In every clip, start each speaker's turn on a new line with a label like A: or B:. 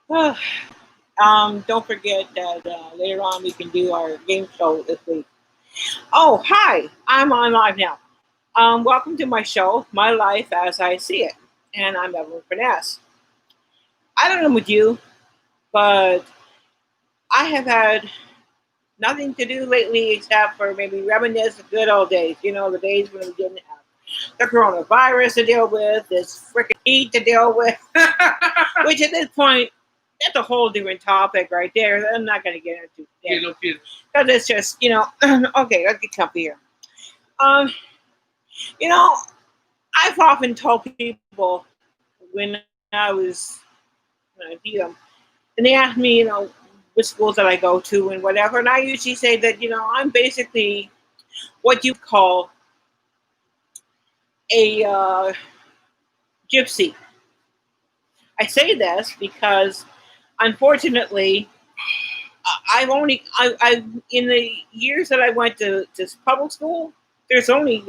A: Don't forget that later on we can do our game show this week. Oh, hi! I'm on live now. Welcome to my show, My Life as I See It, and I'm Evelyn Furness. I don't know with you, but I have had nothing to do lately except for maybe reminisce the good old days. You know, the days when we didn't have the coronavirus to deal with, this freaking heat to deal with, which at this point, that's a whole different topic right there. I'm not going to get into it because it's just, okay, let's get comfy here. Um, you know, I've often told people when I was when I see them, and they ask me, which schools that I go to and whatever, and I usually say that, I'm basically what you call a gypsy. I say this because, unfortunately, I've in the years that I went to public school, there's only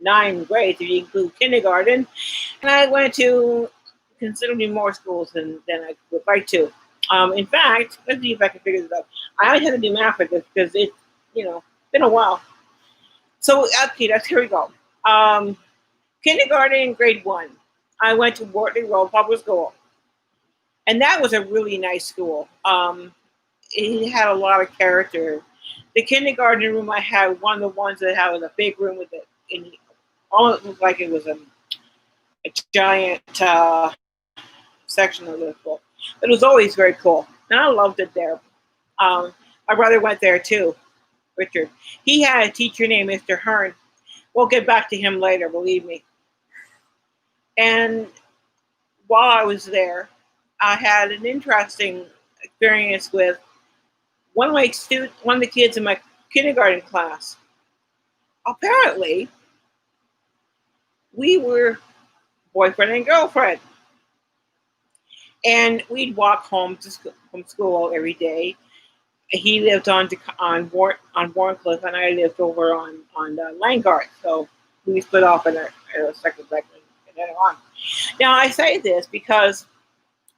A: 9 grades if you include kindergarten, and I went to considerably more schools than I would like to. In fact, let's see if I can figure this out. I had to do math for this because it's been a while. So okay, here we go. Um, Kindergarten, grade one. I went to Wortley Road Public School, and that was a really nice school. It had a lot of character. The kindergarten room I had, one of the ones that had a big room with it, and all it looked like it was a giant section of the school. But it was always very cool, and I loved it there. My brother went there too, Richard. He had a teacher named Mr. Hearn. We'll get back to him later, believe me. And while I was there, I had an interesting experience with one of the kids in my kindergarten class. Apparently, we were boyfriend and girlfriend, and we'd walk home from school every day. He lived on Warncliffe, and I lived over on Langard. So we split off in a second section and then on. Now I say this because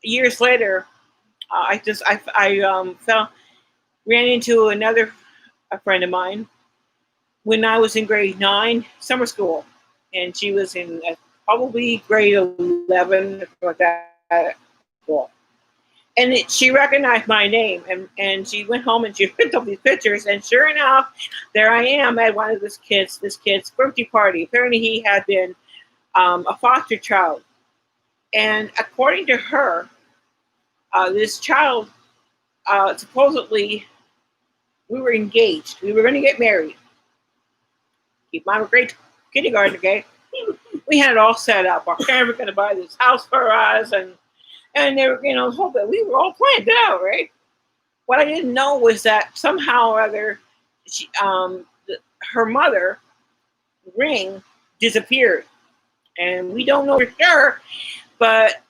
A: years later, I ran into a friend of mine when I was in grade 9 summer school, and she was in probably grade 11 or that school. And she recognized my name, and she went home and she picked up these pictures, and sure enough, there I am at one of this kid's birthday party. Apparently, he had been a foster child, and according to her, this child supposedly we were engaged. We were going to get married. Keep in mind, we're grade kindergarten, okay? We had it all set up. Our parents were going to buy this house for us, and they were, hoping we were all planned out, right? What I didn't know was that somehow or other, her mother ring disappeared, and we don't know for sure, but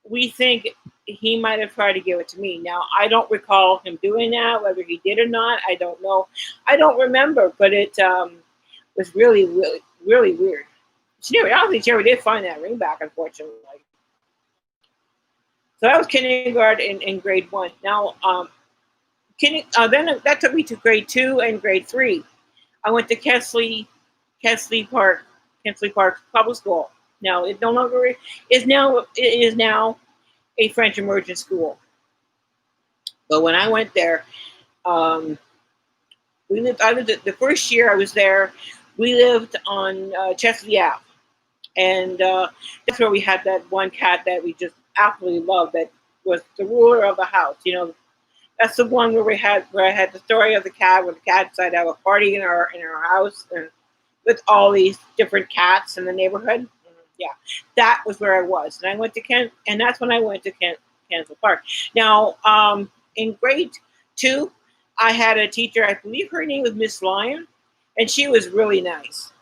A: we think he might have tried to give it to me. Now I don't recall him doing that. Whether he did or not, I don't know. I don't remember, but it was really, really, really weird. I don't think she ever did find that ring back, unfortunately. So that was kindergarten in grade 1. Now, then that took me to grade 2 and grade 3. I went to Kesley Park Public School. Now it no longer is now a French immersion school. But when I went there, um, we lived. I lived the first year I was there. We lived on Chesley Ave, and that's where we had that one cat that we just absolutely loved. That was the ruler of the house. That's the one where I had the story of the cat, where the cat decided to have a party in our house, and with all these different cats in the neighborhood. Yeah, that was where I was, and I went to Kent, and that's when I went to Kensal Park. Now, in grade 2, I had a teacher. I believe her name was Miss Lyon, and she was really nice.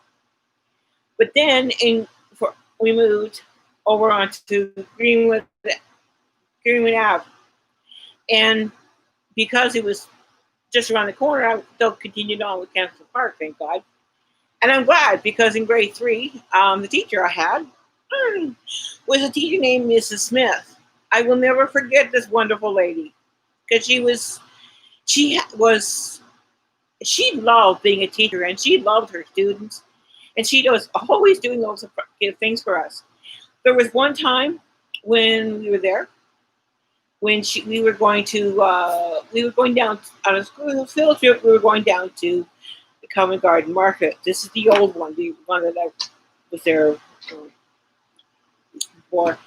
A: But then we moved over onto Greenwood Ave, and because it was just around the corner, I still continued on with Kensal Park, thank God. And I'm glad because in grade 3, the teacher I had was a teacher named Mrs. Smith. I will never forget this wonderful lady because she was she loved being a teacher and she loved her students and she was always doing those things for us. There was one time when we were there when we were going down on a school field trip. We were going down to the Covent Garden Market. This is the old one, the one that I was there for.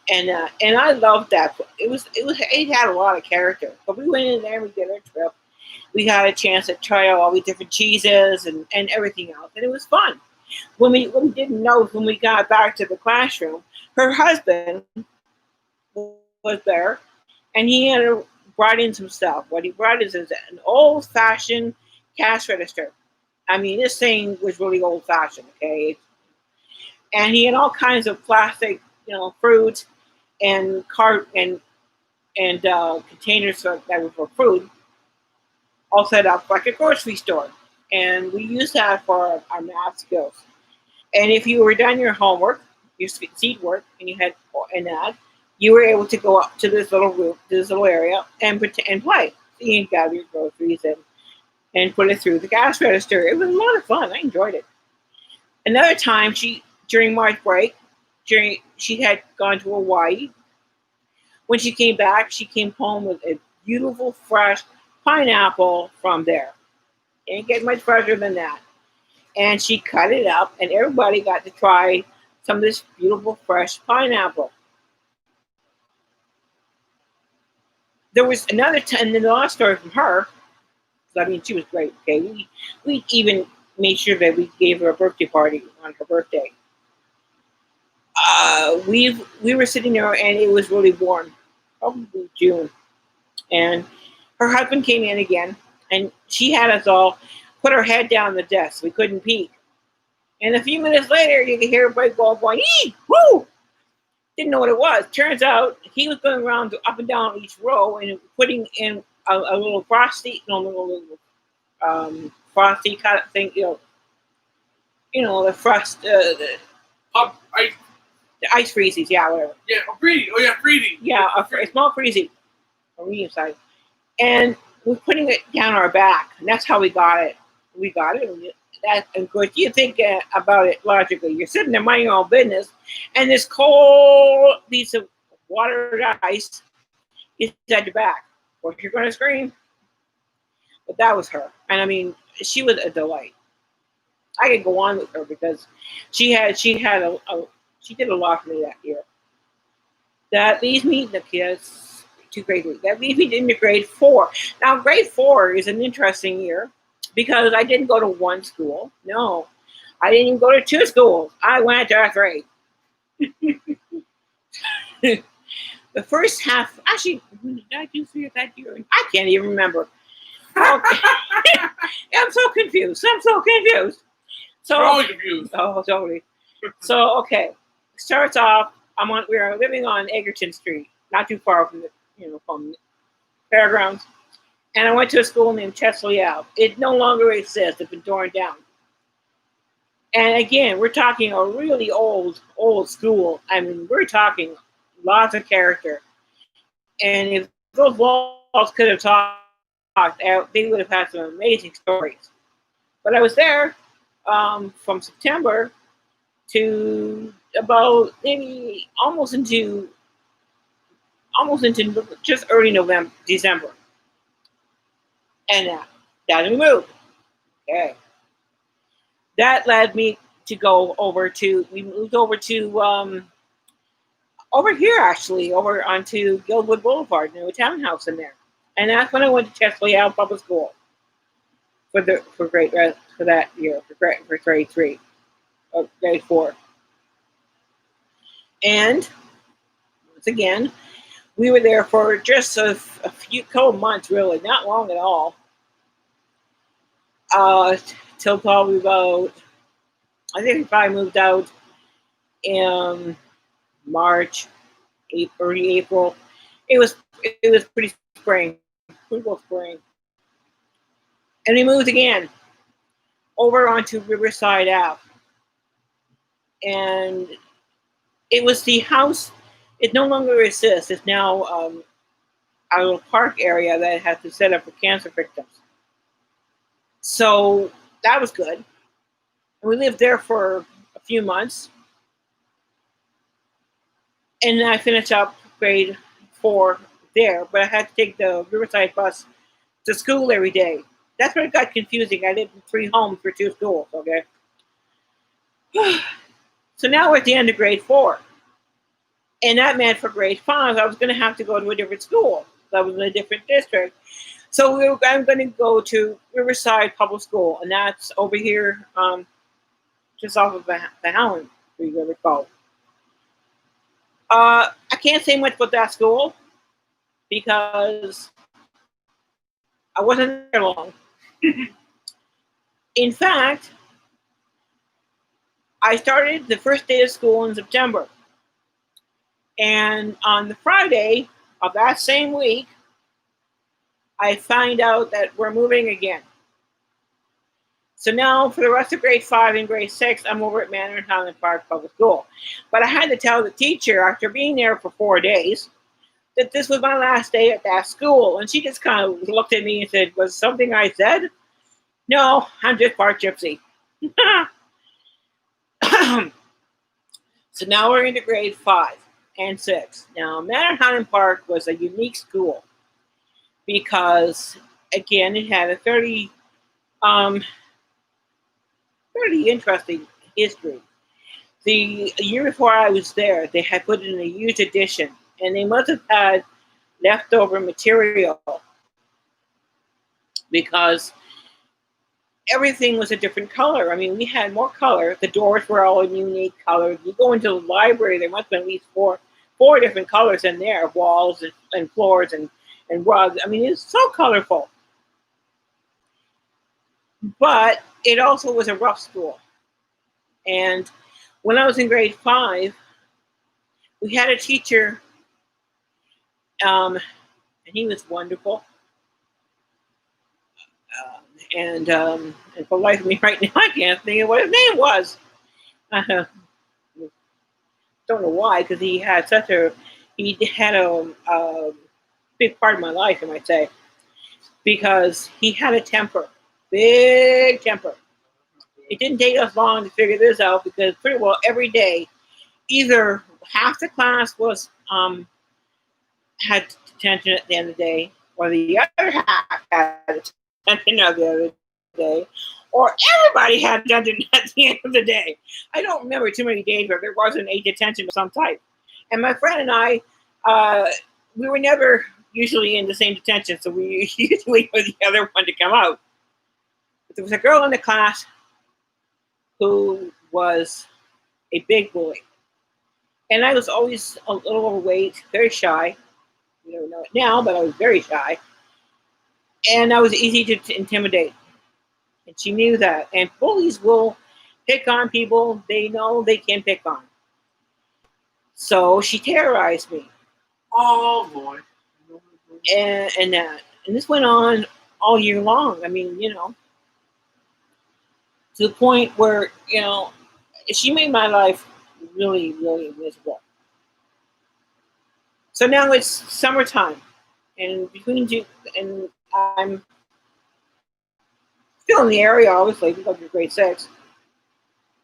A: And I loved that. It had a lot of character. But we went in there and we did our trip. We had a chance to try out all the different cheeses and everything else, and it was fun. When we didn't know when we got back to the classroom, her husband was there, and he had brought in some stuff. What he brought is an old fashioned cash register. I mean, this thing was really old fashioned, okay? And he had all kinds of plastic, fruit and cart and containers that were for food, all set up like a grocery store. And we used that for our math skills. And if you were done your homework, your seed work, and you had an ad, you were able to go up to this little room, this little area, and play. So you can gather your groceries and put it through the cash register. It was a lot of fun. I enjoyed it. Another time, during March break, she had gone to Hawaii. When she came back, she came home with a beautiful, fresh pineapple from there. Can't get much fresher than that. And she cut it up, and everybody got to try some of this beautiful, fresh pineapple. There was another time, and the last story from her. I mean, she was great. Okay, we even made sure that we gave her a birthday party on her birthday. We were sitting there, and it was really warm, probably June, and her husband came in again, and she had us all put our head down the desk. We couldn't peek. And a few minutes later, you could hear everybody going, "Ee, woo!" Didn't know what it was. Turns out he was going around up and down each row and putting in a little frosty, no, little frosty kind of thing, the frost,
B: Ice.
A: the ice freezies, yeah, whatever.
B: Yeah, freezing. Oh yeah, freezing.
A: Yeah, a small freezy, a medium size, and we're putting it down our back, and that's how we got it. We got it. That, of course, you think about it logically. You're sitting there minding your own business, and this cold piece of watered ice is at your back. Of course, you're going to scream. But that was her, and I mean, she was a delight. I could go on with her because she did a lot for me that year. That leaves me the kids to grade 3. That leaves me into grade 4. Now, grade 4 is an interesting year because I didn't go to one school. No, I didn't even go to 2 schools. I went to 3. The first half, actually, when did I do 3 of that year? I can't even remember. Okay. I'm so confused. So,
B: We're always confused.
A: oh, totally. So, okay, starts off. We are living on Egerton Street, not too far from from fairgrounds. And I went to a school named Chesley Ave. It no longer exists. It's been torn down. And again, we're talking a really old school. I mean, we're talking lots of character. And if those walls could have talked, they would have had some amazing stories. But I was there from September to about maybe almost into just early November, December. And then we moved. Okay. That led me to we moved over to, over here actually, over onto Gilwood Boulevard, a townhouse in there. And that's when I went to Chesley Ave Public School for that year, for grade 3, or grade 4. And once again, we were there for just a couple months, really, not long at all. Till probably about, I think we probably moved out in March, early April. It was pretty well spring. And we moved again over onto Riverside Ave. And it was the house It no longer exists. It's now a little park area that has to set up for cancer victims. So that was good. And we lived there for a few months. And then I finished up grade 4 there, but I had to take the Riverside bus to school every day. That's where it got confusing. I lived in 3 homes for 2 schools, okay? So now we're at the end of grade 4. And that meant for grade 5, I was going to have to go to a different school. I was in a different district. So I'm going to go to Riverside Public School, and that's over here just off of the Howland, if you recall. I can't say much about that school because I wasn't there long. In fact, I started the first day of school in September. And on the Friday of that same week, I find out that we're moving again. So now for the rest of grade 5 and grade 6, I'm over at Manor and Highland Park Public School. But I had to tell the teacher after being there for 4 days that this was my last day at that school. And she just kind of looked at me and said, "Was something I said?" "No, I'm just part gypsy." So now we're into grade 5 and 6. Now, Manor Highland Park was a unique school because, again, it had a very interesting history. The year before I was there, they had put in a huge addition, and they must have had leftover material because everything was a different color. I mean, we had more color. The doors were all in unique colors. You go into the library, there must have been at least four different colors in there, walls and floors and rugs. I mean, it's so colorful. But it also was a rough school. And when I was in grade 5, we had a teacher, and he was wonderful. And for the life of me right now, I can't think of what his name was. Don't know why, because he had a big part of my life, I might say, because he had a temper, big temper. It didn't take us long to figure this out because pretty well every day, either half the class was had detention at the end of the day, or the other half had detention at the other day, or everybody had detention at the end of the day. I don't remember too many days where there wasn't a detention of some type. And my friend and I, we were never usually in the same detention, so we usually wait for the other one to come out. But there was a girl in the class who was a big bully. And I was always a little overweight, very shy. You don't know it now, but I was very shy. And I was easy to intimidate. And she knew that. And bullies will pick on people they know they can pick on. So she terrorized me.
B: Oh boy.
A: And this went on all year long. I mean, to the point where, she made my life really, really miserable. So now it's summertime, and and I'm still in the area, obviously, because of grade 6.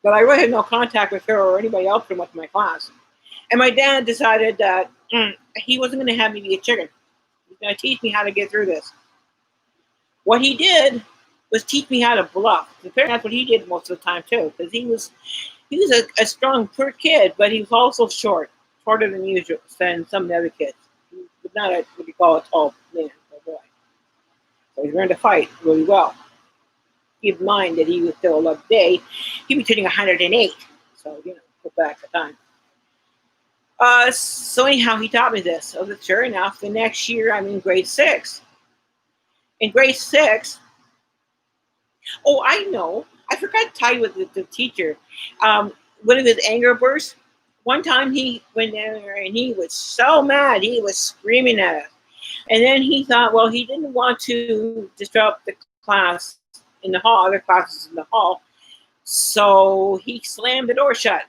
A: But I really had no contact with her or anybody else from my class. And my dad decided that he wasn't going to have me be a chicken. He was going to teach me how to get through this. What he did was teach me how to bluff. Apparently, that's what he did most of the time too, because he was a strong, pert kid, but he was also shorter than usual than some of the other kids. He was not what you call a tall man or boy. So he learned to fight really well. Keep in mind that he was still alive today. He was hitting 108. So, go back the time. So anyhow, he taught me this. So sure enough, the next year I'm in grade 6. In grade 6, oh, I know. I forgot to tell you with the teacher. One of his anger bursts. One time he went down there and he was so mad. He was screaming at us. And then he thought, well, he didn't want to disrupt the class in the hall, other classes in the hall. So he slammed the door shut.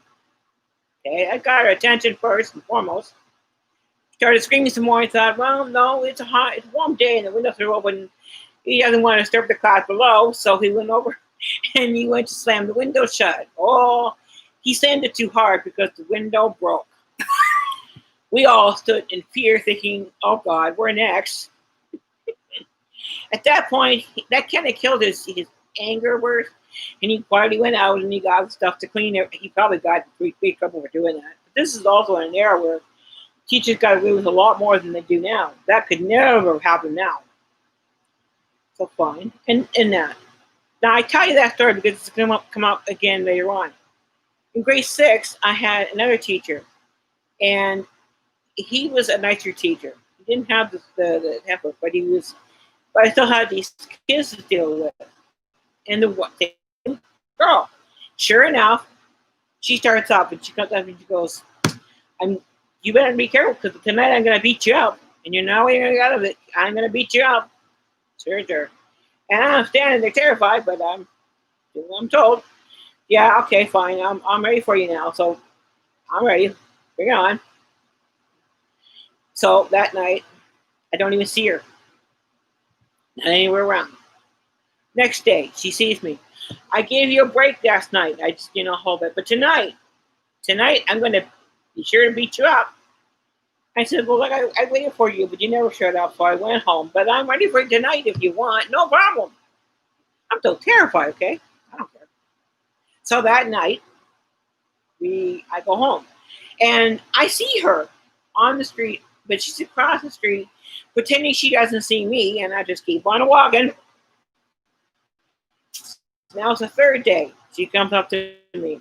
A: Okay, I got her attention first and foremost. Started screaming some more. I thought, well, no, it's it's a warm day, and the windows are open. He doesn't want to disturb the class below, so he went over and he went to slam the window shut. Oh, he slammed it too hard because the window broke. We all stood in fear, thinking, "Oh God, we're next." At that point, that kind of killed his anger worth, and he quietly went out and he got stuff to clean it. He probably got free trouble for doing that. But this is also an era where teachers got away with a lot more than they do now. That could never happen now. So fine, and that. Now I tell you that story because it's going to come up again later on. In grade 6, I had another teacher, and he was a nicer teacher. He didn't have the temper, but he was. But I still had these kids to deal with. And the girl, sure enough, she starts up and she comes up and she goes, you better be careful because tonight I'm going to beat you up. And you're not going to get out of it. I'm going to beat you up. Sure. And I'm standing there terrified, but I'm doing what I'm told. Yeah, okay, fine. I'm ready for you now. So I'm ready. Bring it on. So that night, I don't even see her. Not anywhere around. Next day, she sees me. I gave you a break last night. I just, hold it. But tonight, I'm going to be sure to beat you up. I said, well, look, I waited for you, but you never showed up, so I went home. But I'm ready for you tonight if you want. No problem. I'm so terrified, okay? I don't care. So that night, I go home. And I see her on the street, but she's across the street, pretending she doesn't see me, and I just keep on walking. Now it's the third day. She comes up to me.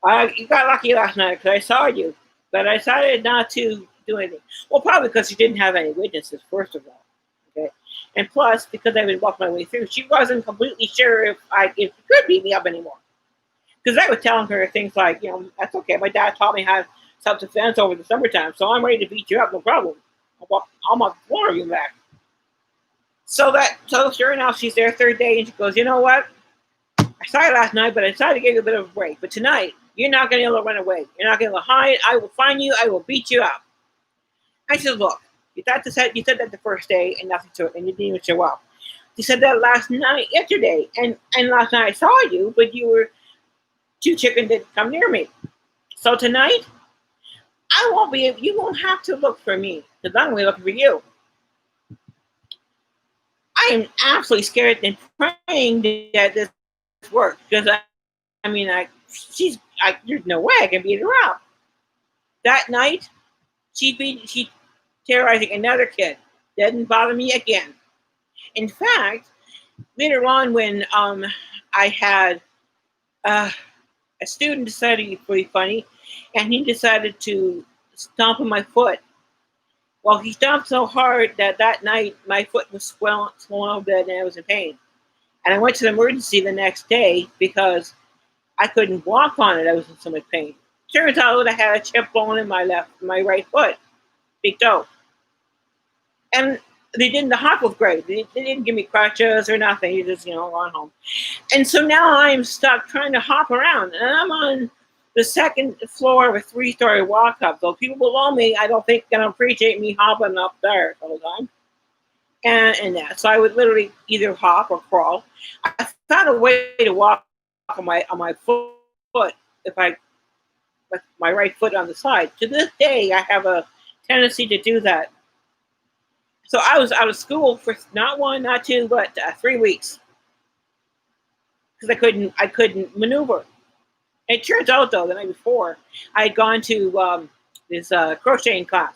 A: You got lucky last night because I saw you, but I decided not to do anything. Well, probably because she didn't have any witnesses, first of all. Okay, and plus because I would walk my way through, she wasn't completely sure if she could beat me up anymore. Because I was telling her things like, that's okay. My dad taught me how to self-defense over the summertime, so I'm ready to beat you up, no problem. I'll walk one of you back. So sure enough, she's there third day, and she goes, you know what? I saw you last night, but I decided to give you a bit of a break. But tonight, you're not going to be able to run away. You're not going to hide. I will find you. I will beat you up. I said, look, you said that the first day and nothing to it, and you didn't even show up. You said that yesterday, and last night I saw you, but you were too chicken to come near me. So tonight, you won't have to look for me, because I'm only looking for you. I am absolutely scared and praying that this works, because there's no way I can beat her up. That night, she terrorizing another kid. Didn't bother me again. In fact, later on when I had a student decided to be pretty funny, and he decided to stomp on my foot. Well, he stomped so hard that night my foot was swollen a bit and I was in pain. And I went to the emergency the next day because I couldn't walk on it. I was in so much pain. Turns out I had a chip bone in my right foot, big toe. And they didn't. The hop was great. They didn't give me crutches or nothing. You just run home. And so now I'm stuck trying to hop around, and I'm on the second floor of a 3-story walk up. So people below me, I don't think gonna appreciate me hopping up there all the time. And that. So I would literally either hop or crawl. I found a way to walk on my foot with my right foot on the side. To this day, I have a tendency to do that. So I was out of school for not 1, not 2, but 3 weeks because I couldn't maneuver. And it turns out though, the night before, I had gone to this crocheting class,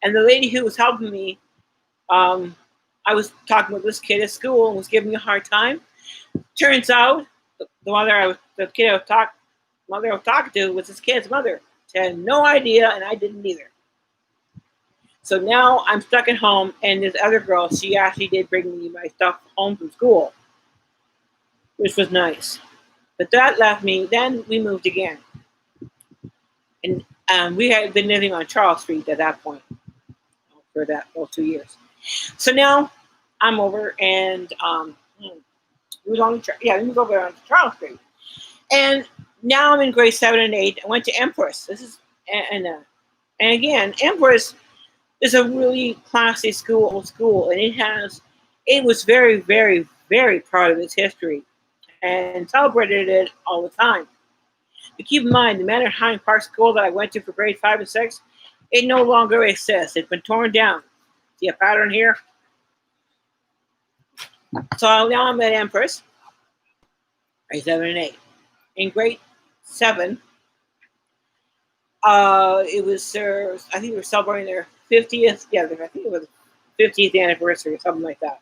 A: and the lady who was helping me, I was talking with this kid at school and was giving me a hard time. Turns out the mother I was talking to was this kid's mother. She had no idea, and I didn't either. So now I'm stuck at home, and this other girl, she actually did bring me my stuff home from school, which was nice. But that left me. Then we moved again, and we had been living on Charles Street at that point for those 2 years. So now I'm over, and we moved over on Charles Street, and now I'm in grade 7 and 8. I went to Empress. This is and again, Empress. is a really classy school, and it was very, very, very proud of its history and celebrated it all the time. But keep in mind, the Mannerheim Park School that I went to for grade 5 and 6, it no longer exists. It's been torn down. See a pattern here? So now I'm at Empress, grade 7 and 8. In grade 7, it was I think we were celebrating their 50th. Yeah, I think it was 50th anniversary or something like that.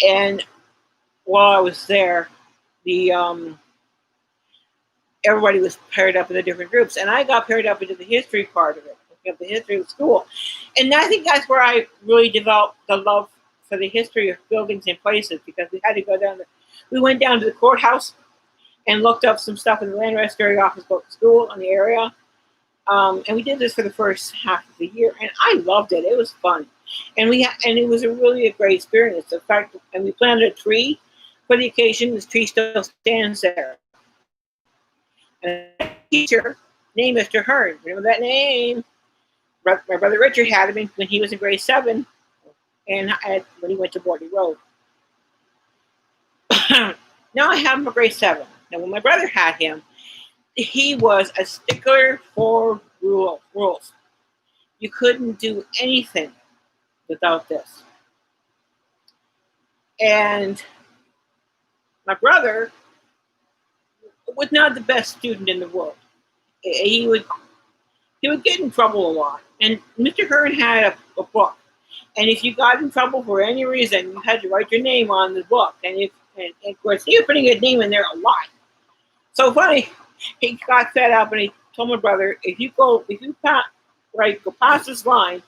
A: And while I was there, the everybody was paired up in the different groups, and I got paired up into the history part of it, of the history of the school. And I think that's where I really developed the love for the history of buildings and places, because we had to go down. We went down to the courthouse and looked up some stuff in the land registry office about the school and the area. And we did this for the first half of the year, and I loved it. It was fun, and it was a great experience. In fact, and we planted a tree for the occasion. This tree still stands there. And a teacher named Mr. Hearn. Remember that name? My brother Richard had him when he was in grade 7, and when he went to Morley Road. Now I have him for grade 7. Now when my brother had him, he was a stickler for rules. You couldn't do anything without this. And my brother was not the best student in the world. He would get in trouble a lot. And Mr. Hearn had a book. And if you got in trouble for any reason, you had to write your name on the book. And of course, he was putting his name in there a lot. So funny, he got fed up and he told my brother, if you go past this line,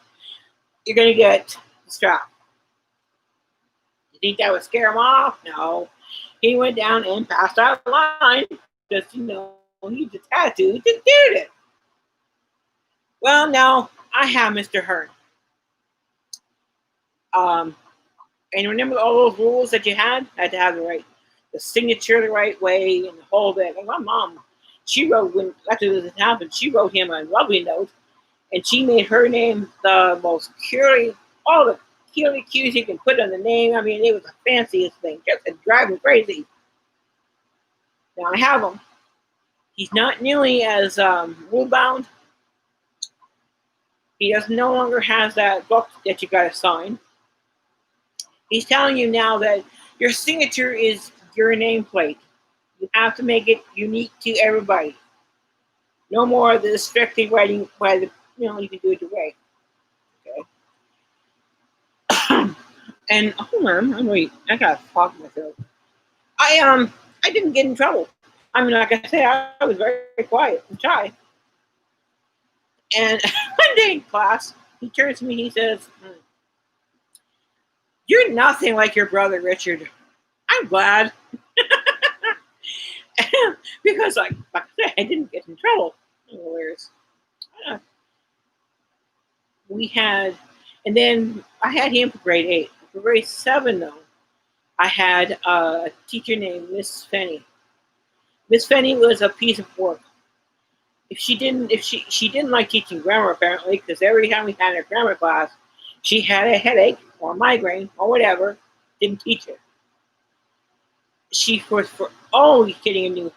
A: you're going to get the strap. You think that would scare him off? No. He went down and passed that line. Just, he's a tattoo. He just did it. Well, now I have Mr. Hearn. And remember all those rules that you had? Had to have the signature the right way and the whole bit. And my mom, she wrote, after this happened, she wrote him a lovely note, and she made her name the most all the cues you can put on the name. I mean, it was the fanciest thing, just to drive him crazy. Now I have him. He's not nearly as rule-bound. He no longer has that book that you got to sign. He's telling you now that your signature is your nameplate. You have to make it unique to everybody. No more of this strictly writing by the, you can do it your way. Okay. And hold on, I got a fog in my throat. I didn't get in trouble. I mean, like I said, I was very, very quiet and shy. And one day in class, he turns to me, he says, "You're nothing like your brother Richard." I'm glad. Because like I said, I didn't get in trouble. And then I had him for grade 8. For grade 7, though, I had a teacher named Miss Fenny. Miss Fenny was a piece of work. She didn't like teaching grammar, apparently, because every time we had a grammar class, she had a headache or a migraine or whatever, didn't teach it. She was for always getting a new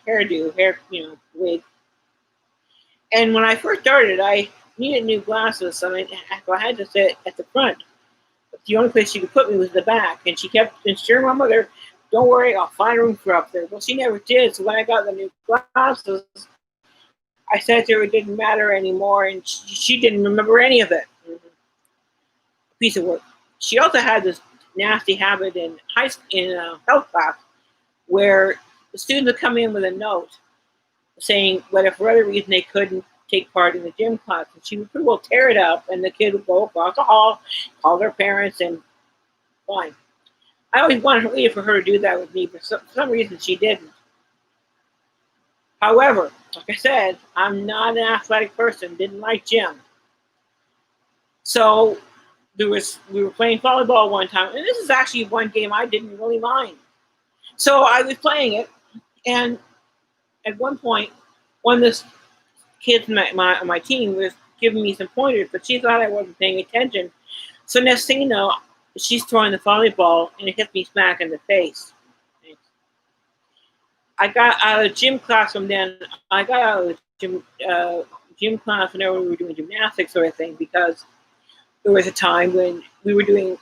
A: wig. And when I first started, I needed new glasses, so I had to sit at the front. But the only place she could put me was the back, and she kept assuring my mother, "Don't worry, I'll find room for up there." Well, she never did. So when I got the new glasses, I said to her it didn't matter anymore, and she didn't remember any of it. A piece of work. She also had this nasty habit in health class, where the students would come in with a note saying whether for other reason they couldn't take part in the gym class, and she would pretty well tear it up, and the kid would go across the hall, call their parents, and fine. I always wanted for her to do that with me, but for some reason she didn't. However, like I said, I'm not an athletic person, didn't like gym. So we were playing volleyball one time, and this is actually one game I didn't really mind. So I was playing it, and at one point, one of the kids on my team was giving me some pointers, but she thought I wasn't paying attention. So next thing you know, she's throwing the volleyball and it hits me smack in the face. I got out of gym class from then. I got out of gym class whenever we were doing gymnastics sort of thing, because there was a time when we were doing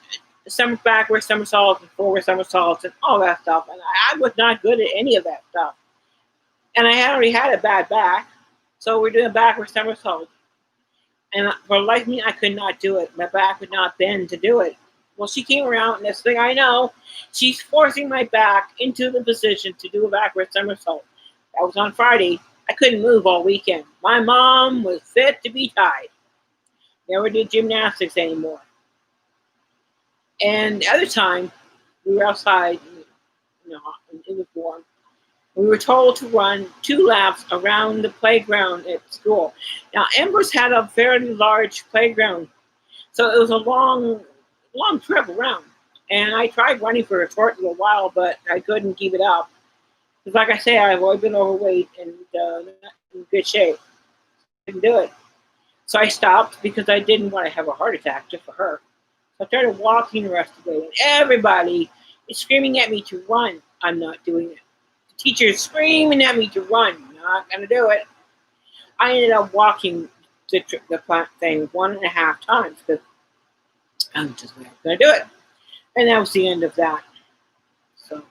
A: backward somersaults and forward somersaults and all that stuff, and I was not good at any of that stuff. And I had already had a bad back, so we're doing backward somersaults. And for the life of me, I could not do it. My back would not bend to do it. Well, she came around, and next thing I know, she's forcing my back into the position to do a backward somersault. That was on Friday. I couldn't move all weekend. My mom was fit to be tied. Never did gymnastics anymore. And the other time, we were outside, it was warm. We were told to run 2 laps around the playground at school. Now, Embers had a fairly large playground, so it was a long trip around. And I tried running for a short little while, but I couldn't keep it up. Because like I say, I've always been overweight and not in good shape. Couldn't do it. So I stopped because I didn't want to have a heart attack just for her. So I started walking the rest of the way. And everybody is screaming at me to run. I'm not doing it. The teacher is screaming at me to run. I'm not going to do it. I ended up walking the thing 1.5 times because I'm just not going to do it. And that was the end of that. So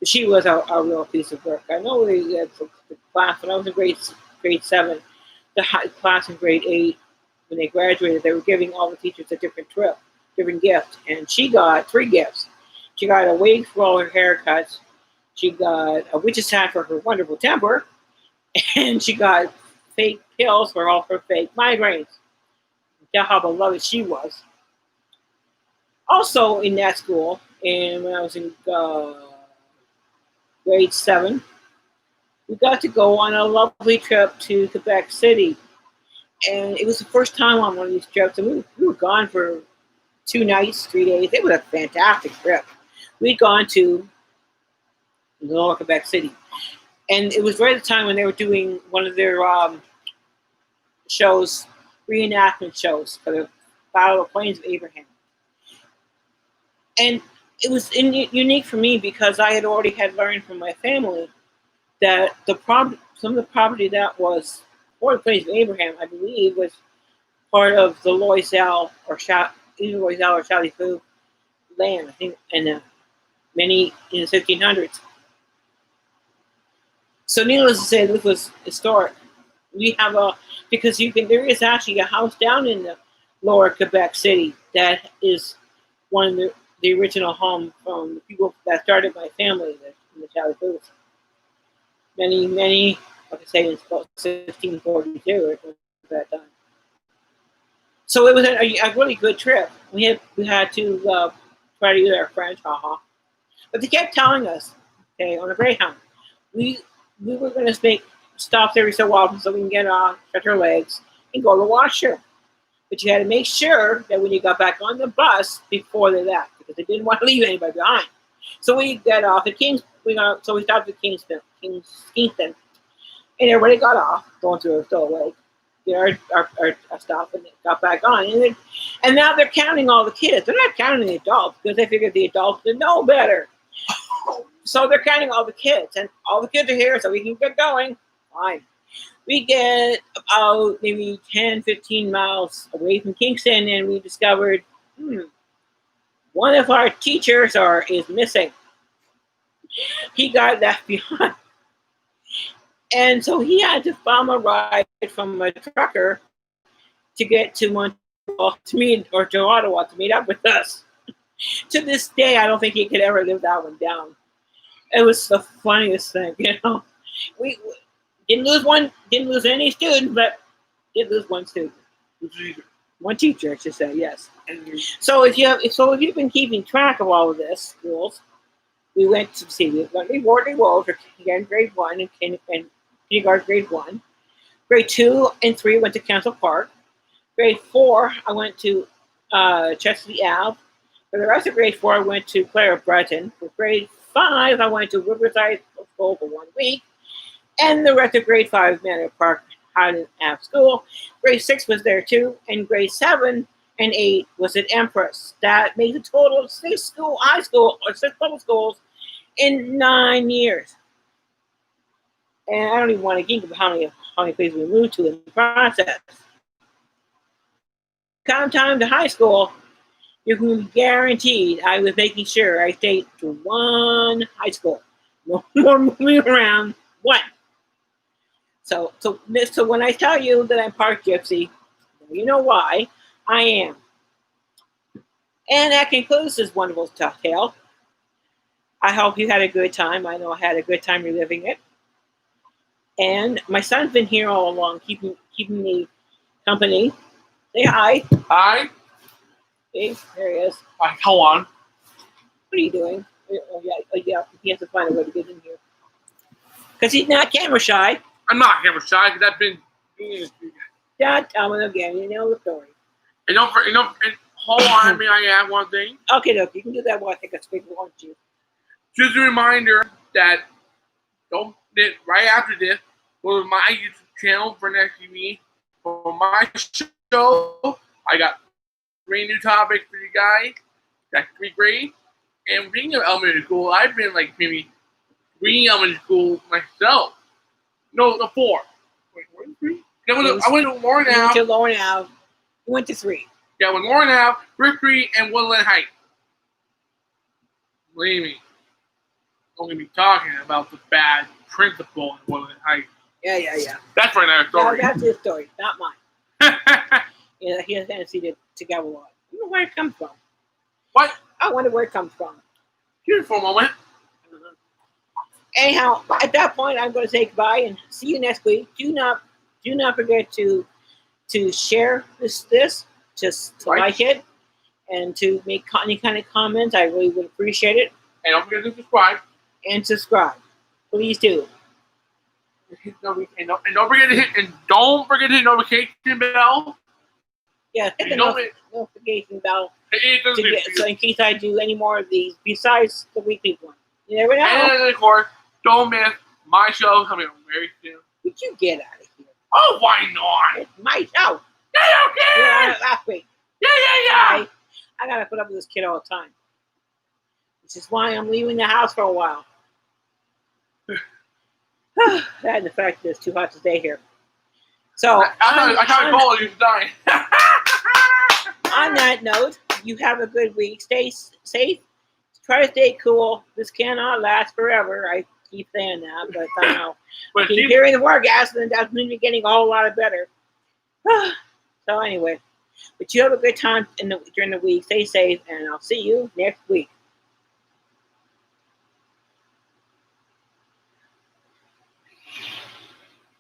A: she was a real piece of work. I know the class, when I was in grade 7, the class in grade 8, when they graduated, they were giving all the teachers a different gift. And she got 3 gifts. She got a wig for all her haircuts. She got a witch's hat for her wonderful temper. And she got fake pills for all her fake migraines. Tell how beloved she was. Also in that school, and when I was in grade 7, we got to go on a lovely trip to Quebec City. And it was the first time on one of these trips. And we were gone for 2 nights, 3 days. It was a fantastic trip. We'd gone to Lower Quebec City. And it was right at the time when they were doing one of their shows, reenactment shows for the Battle of the Plains of Abraham. And it was unique for me because I had already learned from my family that some of the property that was for the Plains of Abraham, I believe, was part of the Loisel or Chalifoux land, I think, and many in the 1500s. So needless to say, this was historic. We have there is actually a house down in the Lower Quebec City that is one of the original home from the people that started my family in the Chalifoux. Many, like I say, it's about 1642 at that time. So it was a really good trip. We had to try to use our French, but they kept telling us, okay, on a Greyhound, we were going to make stops every so often so we can get on, stretch our legs, and go to the washroom. But you had to make sure that when you got back on the bus before they left, because they didn't want to leave anybody behind. So we got off at so we stopped at Kingston, and everybody got off, going through a stowaway, get our stuff, and got back on. And now they're counting all the kids. They're not counting the adults because they figured the adults would know better. So they're counting all the kids, and all the kids are here, so we can get going. Fine. We get about maybe 10, 15 miles away from Kingston, and we discovered one of our teachers is missing. He got left behind. And so he had to farm a ride from a trucker to get to Montreal to Ottawa to meet up with us. To this day, I don't think he could ever live that one down. It was the funniest thing, We didn't lose any students, but did lose one student. One teacher, I should say, yes. So if you've been keeping track of all of this, schools, we went to see. We went to Wardley Road for kindergarten grade 1 and kindergarten grade 1. Grade 2 and 3 went to Council Park. Grade 4, I went to Chesley Ave. For the rest of grade 4, I went to Clare Breton. For grade 5, I went to Riverside School for 1 week. And the rest of grade 5, Manor Park had at school. Grade 6 was there too, and grade 7 and 8 was at Empress. That made a total of 6 high school or 6 public schools in 9 years. And I don't even want to think of how many places we moved to in the process. Come time to high school, you can be guaranteed I was making sure I stayed to one high school. No more moving around. One. So when I tell you that I'm part gypsy, you know why I am. And that concludes this wonderful tale. I hope you had a good time. I know I had a good time reliving it. And my son's been here all along, keeping me company. Say hi.
B: Hi.
A: Hey, there he is.
B: Hi, hold on.
A: What are you doing? Oh, yeah. He has to find a way to get in here. Because he's not camera shy.
B: I'm not camera shy because I've been doing this.
A: Don't tell me again. You know the story.
B: And hold on, may I add one thing?
A: Okay, look, you can do that while I take a speak, won't you?
B: Just a reminder that right after this, go to my YouTube channel for next TV. For my show, I got 3 new topics for you guys. That's 3 grade. And being in elementary school, I've been like maybe 3 elementary school myself. No, 4. Wait, 3? I went to Lauren Ave.
A: You went to Lauren Ave. You went to 3.
B: Yeah, with Lauren Ave, Rickery, and Woodland Heights. Believe me, I'm going to be talking about the bad principal in Woodland Heights.
A: Yeah.
B: That's for another story.
A: That's his story, not mine. Yeah, he has a tendency to gabble a lot. I don't know where it comes from.
B: What?
A: I wonder where it comes from.
B: Here for a moment.
A: Anyhow, at that point, I'm going to say goodbye and see you next week. Do not forget to share this, just to like it, and to make any kind of comments. I really would appreciate it.
B: And don't forget to subscribe.
A: And subscribe, please do.
B: And don't forget to hit notification bell.
A: Yeah, hit the notification bell so in case I do any more of these besides the weekly one. You never know.
B: And of course, don't miss my show coming up very soon.
A: Would you get out of here?
B: Oh, why not?
A: It's my show.
B: Yeah, okay.
A: Yeah, last week.
B: Yeah.
A: I gotta put up with this kid all the time. Which is why I'm leaving the house for a while. That and the fact that it's too hot to stay here. So
B: I can't call you dying.
A: On that note, you have a good week. Stay safe. Try to stay cool. This cannot last forever. I keep saying that, but I don't know. I keep hearing the word gas, and that's been getting a whole lot better. So anyway, but you have a good time during the week. Stay safe, and I'll see you next week.